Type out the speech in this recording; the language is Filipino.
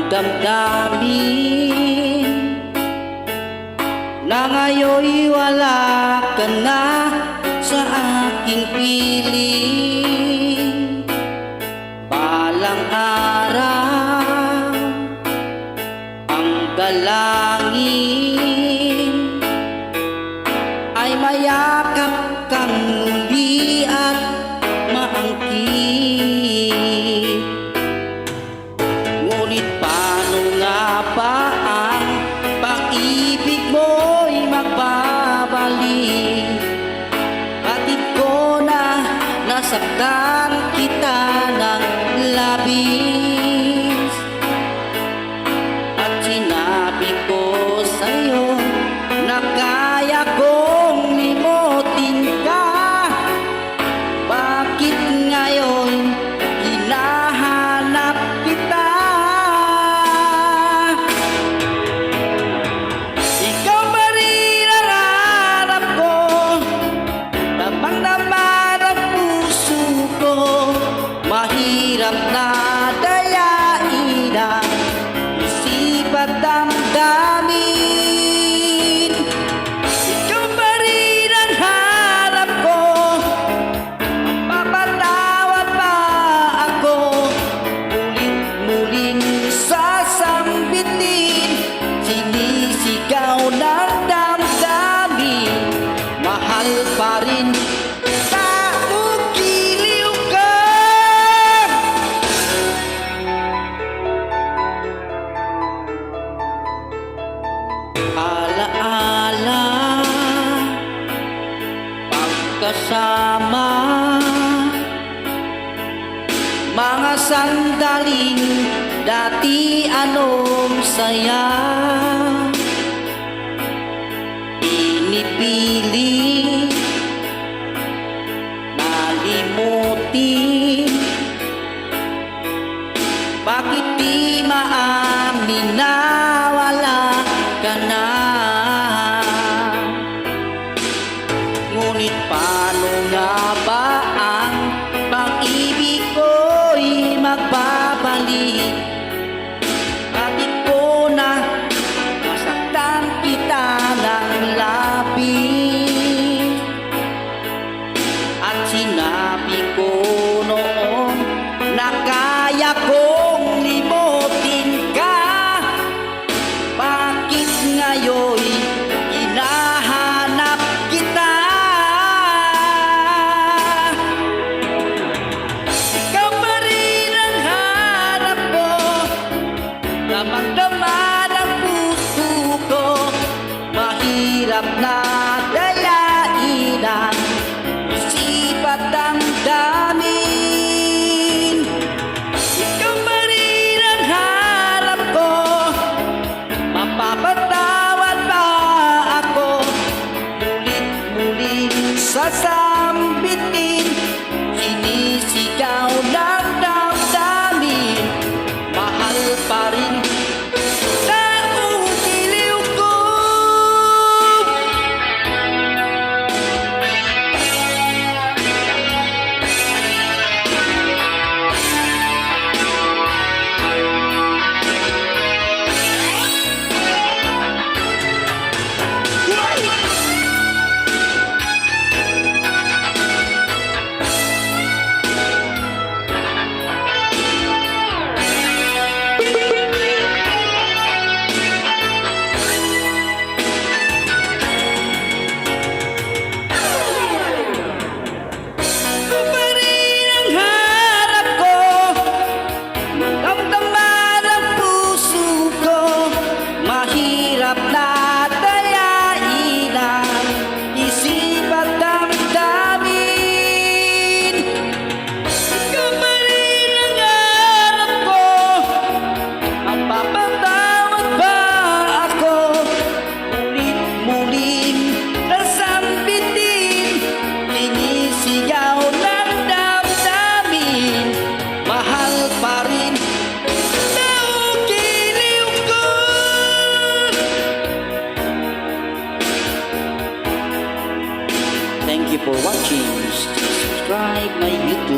damdamin na ngayon'y wala ka na sa aking piling. Balang araw ang dalangin ay mayakap kang muli at maangkin. Ngunit paano nga ba ang pag-ibig mo'y magbabalik? Batid ko na nasaktan kita ng labis, at sinabi ko sa'yo na kaya kong limutin ka. Bakit ngayon hinahanap kita? Ikaw pa rin ang harap ko, damang-dama ng puso ko. Mahirap na dayain ang isip at damdamin. Ikaw pa rin ang harap ko, papatawad pa ako. Mulit-muling sasambitin, sinisigaw ng damdamin. Mahal pa rin tao, giliw ka. Alaala, pagkasama, mga sandaling dati anong saya. Pinipili nalimutin, bakit di maamin na wala ka na? Ngunit paano nga ba ang pag-ibig ko'y magbabalik? Bakit ko na nasaktan kita ng labis, at sinabi ko noon na kaya kong limutin ka. Bakit ngayon hinahanap kita? Ikaw pa rin ang hanap ko, damang-dama ng puso ko. Mahirap na dayain ang isip at damdamin. Ikaw pa rin ang harap ko, mapapatawad ba ako? Mulit-muling sasambitin, sinisigaw ng damdamin. Mahal pa rin taong giliw ko. Ikaw pa rin ang harap ko, damdaman ang puso ko. Mahirap na dayain ang isip at damdamin. Ikaw pa rin ang harap ko, mapapatawad ba ako? Mulit-muling nasambitin, sinisigaw ng damdamin. Mahal pa rin tao, giliw ko. Thank you for watching. Subscribe my YouTube